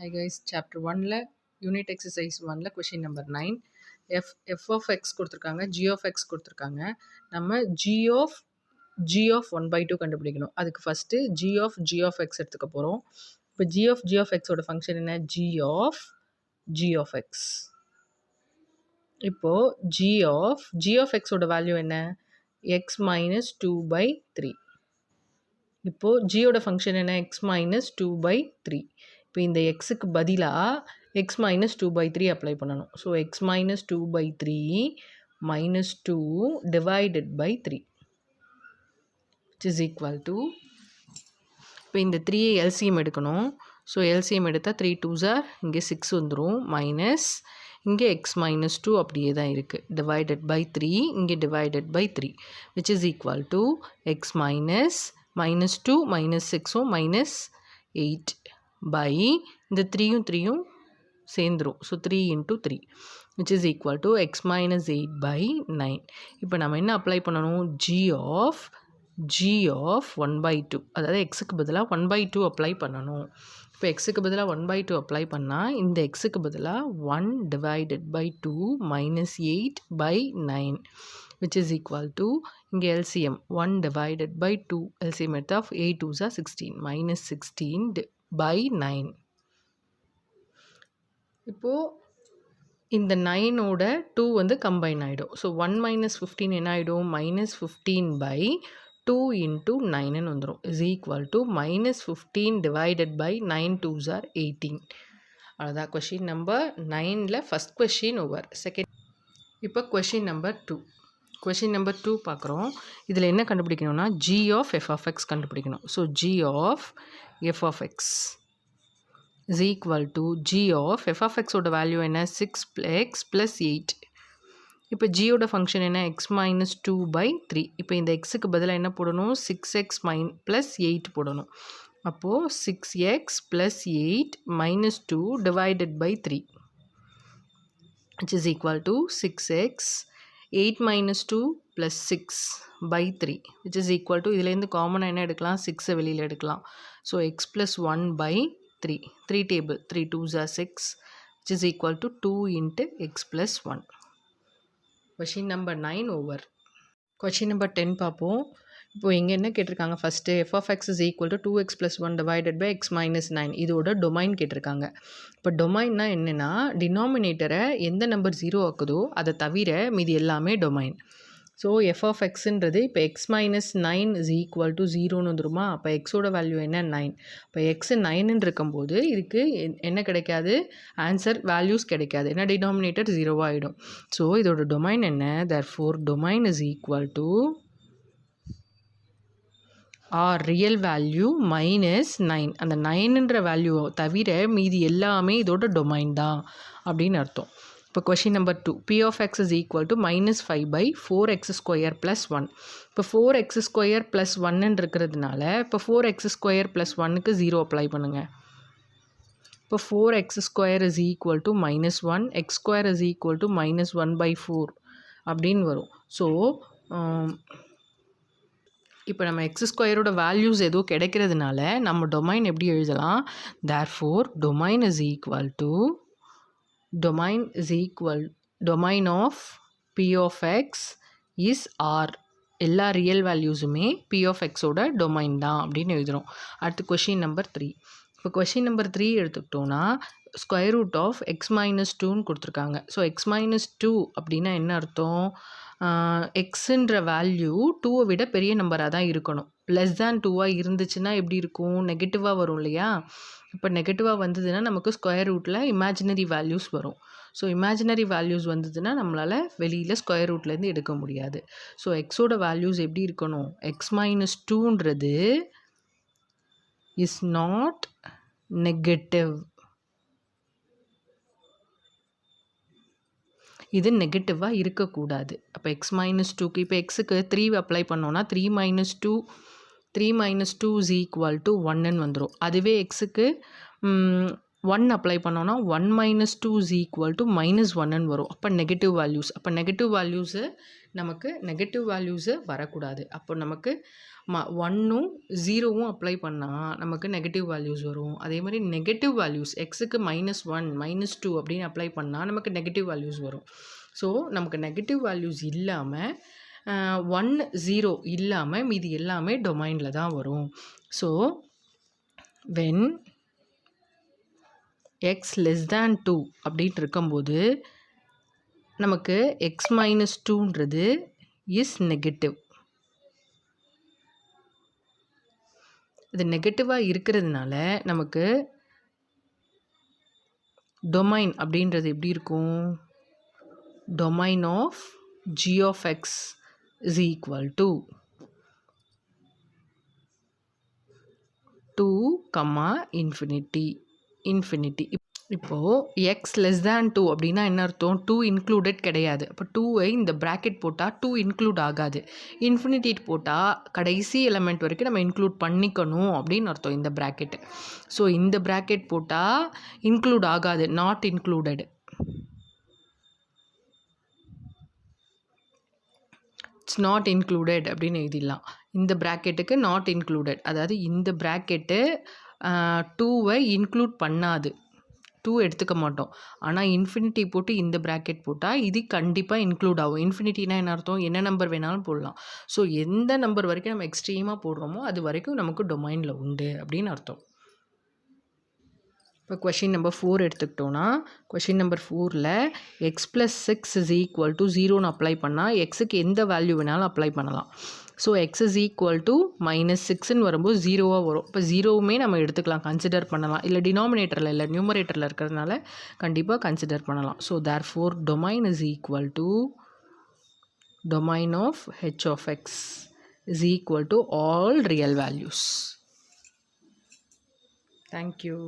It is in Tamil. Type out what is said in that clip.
Hi guys, chapter 1ல unit exercise 1ல question number 9 f of x கொடுத்திருக்காங்க, g of x கொடுத்திருக்காங்க. நம்ம g of 1 by 2 கண்டுபிடிக்கணும். அதுக்கு first g of x எடுத்துக்க போறோம். இப்போ g of x ஓட function என்ன? g of x. இப்போ g of x ஓட value என்ன? x minus 2 by 3. இப்போ g ஓட ஃபங்க்ஷன் என்ன? x minus 2 by 3. இப்போ இந்த xக்கு பதிலாக x minus 2 by 3 அப்ளை பண்ணணும். So x minus 2 by 3 minus 2 divided by 3 which is equal to, இப்போ இந்த 3 LCM எடுக்கணும். ஸோ LCM எடுத்தால் 3 2s are இங்கே 6 வந்துடும், மைனஸ் இங்கே x minus 2 அப்படியே தான் இருக்குது, divided by 3 இங்கே divided by 3 which is equal to x minus 2 minus 6 minus 8 by இந்த 3யும் 3யும் சேர்ந்துரும். So 3 into 3 which is equal to x minus 8 by 9. இப்போ நம்ம என்ன அப்ளை பண்ணணும்? g of 1 by 2, அதாவது எக்ஸுக்கு பதிலாக 1 by 2 அப்ளை பண்ணணும். இப்போ எக்ஸுக்கு பதிலாக 1 by 2 அப்ளை பண்ணால் இந்த எக்ஸுக்கு பதிலாக 1 divided by 2 minus 8 by 9 which is equal to, இங்கே LCM 1 divided by 2, LCM எடுத்தால் 8 2s are 16 minus 16 by 9. இப்போது இந்த 9ஓட 2 வந்து கம்பைன் ஆகிடும். ஸோ 1 minus 15 என்ன ஆகிடும்? minus 15 by 2 into 9 வந்துடும் is equal to minus 15 divided by 9 2s are 18. அவ்வளோதான் கொஷின் நம்பர் 9ல் ஃபஸ்ட் கொஷின் ஓவர். செகண்ட் இப்போ கொஷின் நம்பர் 2. கொஷின் நம்பர் 2 பார்க்குறோம். இதில் என்ன கண்டுபிடிக்கணும்னா g of f of x கண்டுபிடிக்கணும். So g of f of x is equal to g of f of x ஓட வேல்யூ என்ன? 6x plus 8. இப்போ g ஓட ஃபங்க்ஷன் என்ன? x minus 2 by 3. இப்போ இந்த xக்கு பதிலாக என்ன போடணும்? 6x plus 8 போடணும். அப்போது 6x plus 8 minus 2 divided by 3 which is equal to 6x 8 minus 2 plus 6 by 3 which is equal to, இதுலேருந்து காமனாக என்ன எடுக்கலாம்? 6 வெளியில் எடுக்கலாம். So x plus 1 by 3 table 3 2s are 6 which is equal to 2 into x plus 1. Question number 9 over. Question number 10 பார்ப்போம். இப்போது இங்கே என்ன கேட்டிருக்காங்க? First f of x is equal to 2x plus 1 divided by x minus 9. இதோட டொமைன் கேட்டிருக்காங்க. இப்போ டொமைன்னா என்னென்னா, டினாமினேட்டரை எந்த நம்பர் 0 ஆக்குதோ அதை தவிர மீதி எல்லாமே டொமைன். ஸோ f of xன்றது இப்போ x minus 9 is equal to 0ன்னு வந்துருமா? அப்போ எக்ஸோட வேல்யூ என்ன? 9. இப்போ எக்ஸு 9ன்னு இருக்கும்போது இதுக்கு என்ன கிடைக்காது? ஆன்சர் வேல்யூஸ் கிடைக்காது. ஏன்னா டினாமினேட்டர் 0 ஆகிடும். ஸோ இதோட டொமைன் என்ன? therefore domain is equal to R real value minus 9. அந்த 9ன்ற வேல்யூ தவிர மீதி எல்லாமே இதோட டொமைன் தான் அப்படின்னு அர்த்தம். இப்போ question number 2, p of x is equal to minus 5 by 4x square plus 1. இப்போ 4x square plus 1ன்னு இருக்கிறதுனால இப்போ 4x square plus 1க்கு 0 அப்ளை பண்ணுங்கள். இப்போ 4x square is equal to minus 1, x square is equal to minus 1 by 4 அப்படின்னு வரும். ஸோ இப்போ நம்ம எக்ஸ் ஸ்கொயரோட வேல்யூஸ் ஏதோ கிடைக்கிறதுனால நம்ம டொமைன் எப்படி எழுதலாம்? therefore domain is equal to domain of p of x is r. எல்லா ரியல் வேல்யூஸுமே p of x ஓட டொமைன் தான் அப்படின்னு எழுதுகிறோம். அடுத்து கொஷின் நம்பர் 3. இப்போ கொஷின் நம்பர் 3 எடுத்துக்கிட்டோன்னா square root of X minus 2ன்னு கொடுத்துருக்காங்க. ஸோ எக்ஸ் மைனஸ் 2 அப்படின்னா என்ன அர்த்தம்? எக்ஸுன்ற வேல்யூ 2வை விட பெரிய நம்பராக தான் இருக்கணும். லெஸ் தேன் 2வாக இருந்துச்சுன்னா எப்படி இருக்கும்? நெகட்டிவாக வரும் இல்லையா? இப்போ நெகட்டிவாக வந்ததுன்னா நமக்கு ஸ்கொயர் ரூட்டில் இமேஜினரி வேல்யூஸ் வரும். ஸோ இமேஜினரி வேல்யூஸ் வந்ததுன்னா நம்மளால் வெளியில் ஸ்கொயர் ரூட்லேருந்து எடுக்க முடியாது. ஸோ எக்ஸோட வேல்யூஸ் எப்படி இருக்கணும்? எக்ஸ் மைனஸ் 2ன்றது இஸ் நாட் நெகட்டிவ். இது நெகட்டிவாக இருக்கக்கூடாது. அப்போ எக்ஸ் மைனஸ் 2க்கு இப்போ எக்ஸுக்கு 3 அப்ளை பண்ணோன்னா 3 minus 2 is equal to 1ன்னு வந்துடும். அதுவே எக்ஸுக்கு 1 அப்ளை பண்ணோன்னா 1 minus 2 is equal to minus 1ன்னு வரும். அப்போ நெகட்டிவ் வேல்யூஸ். அப்போ நெகட்டிவ் வேல்யூஸு வரக்கூடாது. அப்போ நமக்கு 1ம் 0வும் அப்ளை பண்ணால் நமக்கு நெகட்டிவ் வேல்யூஸ் வரும். அதே மாதிரி நெகட்டிவ் வேல்யூஸ் எக்ஸுக்கு -1 -2 அப்படின்னு அப்ளை பண்ணால் நமக்கு நெகட்டிவ் வேல்யூஸ் வரும். ஸோ நமக்கு நெகட்டிவ் வேல்யூஸ் இல்லாமல் 1 0 இல்லாமல் மீதி எல்லாமே டொமைனில் தான் வரும். So when x less than 2 அப்படின்ட்டு இருக்கும்போது நமக்கு x minus 2ன்றது இஸ் நெகட்டிவ். இது நெகட்டிவாக இருக்கிறதுனால நமக்கு டொமைன் அப்படின்றது எப்படி இருக்கும்? Domain of g of x is equal to 2, infinity. இப்போது x less than 2 அப்படின்னா என்ன அர்த்தம்? 2 இன்க்ளூடட் கிடையாது. அப்போ 2வை இந்த ப்ராக்கெட் போட்டால் 2 இன்க்ளூட் ஆகாது. இன்ஃபினிட்டி போட்டால் கடைசி எலமெண்ட் வரைக்கும் நம்ம இன்க்ளூட் பண்ணிக்கணும் அப்படின்னு அர்த்தம் இந்த ப்ராக்கெட்டு. ஸோ இந்த ப்ராக்கெட் போட்டால் இன்க்ளூட் ஆகாது, not included. It's not included அப்படின்னு எழுதிடலாம். இந்த ப்ராக்கெட்டுக்கு நாட் இன்க்ளூடட், அதாவது இந்த ப்ராக்கெட்டு 2வை இன்க்ளூட் பண்ணாது, 2 எடுத்துக்க மாட்டோம். ஆனால் இன்ஃபினிட்டி போட்டு இந்த ப்ராக்கெட் போட்டால் இது கண்டிப்பாக இன்க்ளூட் ஆகும். இன்ஃபினிட்டினா என்ன அர்த்தம்? என்ன நம்பர் வேணாலும் போடலாம். ஸோ எந்த நம்பர் வரைக்கும் நம்ம எக்ஸ்ட்ரீமாக போடுறோமோ அது வரைக்கும் நமக்கு டொமைனில் உண்டு அப்படின்னு அர்த்தம். இப்போ கொஷின் நம்பர் 4 எடுத்துக்கிட்டோன்னா, கொஷின் நம்பர் 4ல் x + 6 is equal to 0ன்னு அப்ளை பண்ணால் எக்ஸுக்கு எந்த வேல்யூ வேணாலும் அப்ளை பண்ணலாம். So x is equal to -6ன்னு வரும்போது 0வாக வரும். இப்போ 0வுமே நம்ம எடுத்துக்கலாம், கன்சிடர் பண்ணலாம். இல்லை டினாமினேட்டரில் இல்லை நியூமரேட்டரில் இருக்கிறதுனால கண்டிப்பாக கன்சிடர் பண்ணலாம். So therefore domain is equal to domain of h of x is equal to all real values. Thank you.